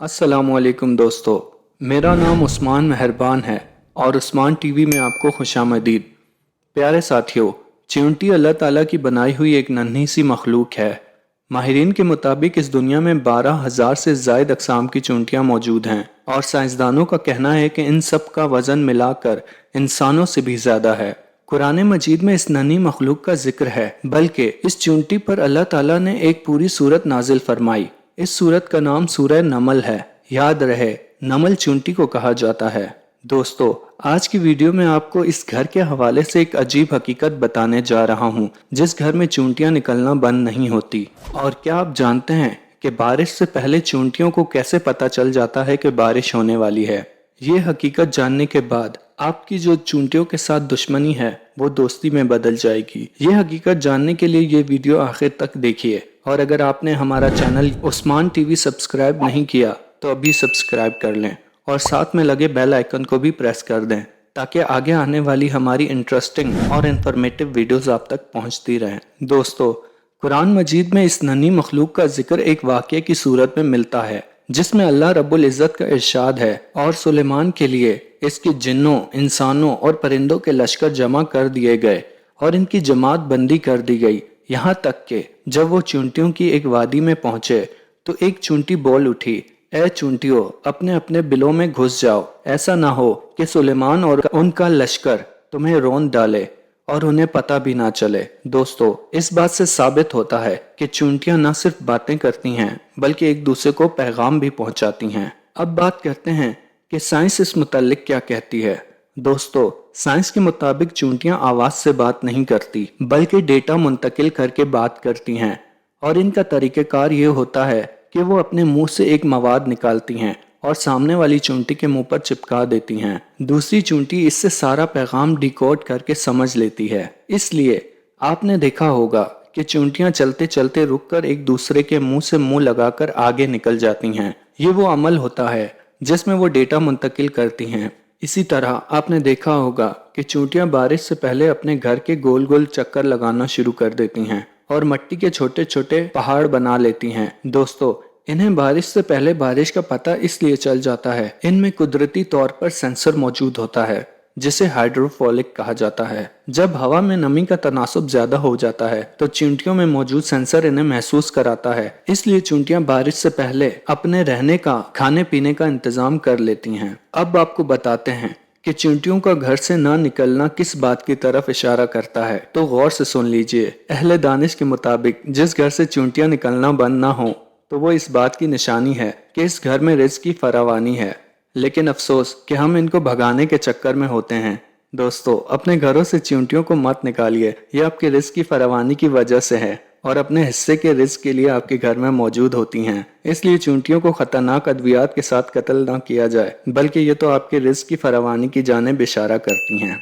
अस्सलामुअलैकुम दोस्तों, मेरा नाम उस्मान मेहरबान है और उस्मान टीवी में आपको खुशामदीद। प्यारे साथियों, चींटी अल्लाह ताला की बनाई हुई एक नन्ही सी मखलूक है। माहिरीन के मुताबिक इस दुनिया में 12,000 से ज़ायद अक़साम की चींटियाँ मौजूद हैं और साइंसदानों का कहना है कि इन सब का वज़न मिलाकर इंसानों से भी ज़्यादा है। कुरान मजीद में इस नन्ही मखलूक का जिक्र है, बल्कि इस चींटी पर अल्लाह ताला ने एक पूरी सूरत नाजिल फरमाई। इस सूरत का नाम सूरह नमल है। याद रहे, नमल चींटी को कहा जाता है। दोस्तों, आज की वीडियो में आपको इस घर के हवाले से एक अजीब हकीकत बताने जा रहा हूँ, जिस घर में चींटियाँ निकलना बंद नहीं होती। और क्या आप जानते हैं कि बारिश से पहले चींटियों को कैसे पता चल जाता है कि बारिश होने वाली है? ये हकीकत जानने के बाद आपकी जो चींटियों के साथ दुश्मनी है वो दोस्ती में बदल जाएगी। ये हकीकत जानने के लिए ये वीडियो आखिर तक देखिए। और अगर आपने हमारा चैनल उस्मान टीवी सब्सक्राइब नहीं किया तो अभी सब्सक्राइब कर लें और साथ में लगे बेल आइकन को भी प्रेस कर दें, ताकि आगे आने वाली हमारी इंटरेस्टिंग और इन्फॉर्मेटिव वीडियोस आप तक पहुंचती रहें। दोस्तों, कुरान मजीद में इस नन्ही मखलूक का जिक्र एक वाक़ये की सूरत में मिलता है, जिसमें अल्लाह रब्बुल इज़्ज़त का इरशाद है, और सुलेमान के लिए इसके जिन्नों, इंसानों और परिंदों के लश्कर जमा कर दिए गए और इनकी जमात बंदी कर दी गई। यहाँ तक कि जब वो चींटियों की एक वादी में पहुंचे तो एक चींटी बोल उठी, ए चींटियों, अपने अपने बिलों में घुस जाओ। ऐसा ना हो कि सुलेमान और उनका लश्कर तुम्हें रौंद डाले और उन्हें पता भी ना चले। दोस्तों, इस बात से साबित होता है कि चींटियां न सिर्फ बातें करती हैं बल्कि एक दूसरे को पैगाम भी पहुंचाती हैं। अब बात करते हैं कि साइंस इस मुतालिक क्या कहती है। दोस्तों, साइंस के मुताबिक चींटियां आवाज से बात नहीं करती बल्कि डेटा मुंतकिल करके बात करती हैं, और इनका तरीक़ेकार ये होता है कि वो अपने मुंह से एक मवाद निकालती हैं और सामने वाली चींटी के मुंह पर चिपका देती हैं। दूसरी चींटी इससे सारा पैगाम डिकोड करके समझ लेती है। इसलिए आपने देखा होगा कि चींटियां चलते चलते रुककर एक दूसरे के मुंह से मुंह लगाकर आगे निकल जाती हैं। ये वो अमल होता है जिसमें वो डेटा मुंतकिल करती हैं। इसी तरह आपने देखा होगा कि चींटियां बारिश से पहले अपने घर के गोल गोल चक्कर लगाना शुरू कर देती हैं और मिट्टी के छोटे छोटे पहाड़ बना लेती हैं। दोस्तों, इन्हें बारिश से पहले बारिश का पता इसलिए चल जाता है, इनमें कुदरती तौर पर सेंसर मौजूद होता है जिसे हाइड्रोफोलिक कहा जाता है। जब हवा में नमी का तनासुब ज्यादा हो जाता है तो चींटियों में मौजूद सेंसर इन्हें महसूस कराता है। इसलिए चींटियां बारिश से पहले अपने रहने का, खाने पीने का इंतजाम कर लेती हैं। अब आपको बताते हैं कि चींटियों का घर से ना निकलना किस बात की तरफ इशारा करता है, तो गौर से सुन लीजिए। अहले दानिश के मुताबिक जिस घर से चींटियां निकलना बंद ना हो तो वो इस बात की निशानी है कि इस घर में रिज़्क़ की फरावानी है। लेकिन अफसोस कि हम इनको भगाने के चक्कर में होते हैं। दोस्तों, अपने घरों से चींटियों को मत निकालिए, ये आपके रिज़्क़ की फरावानी की वजह से है और अपने हिस्से के रिज़्क़ के लिए आपके घर में मौजूद होती हैं। इसलिए चींटियों को खतरनाक अद्वियात के साथ कत्ल ना किया जाए, बल्कि ये तो आपके रिज़्क़ की फरावानी की जानिब इशारा करती हैं।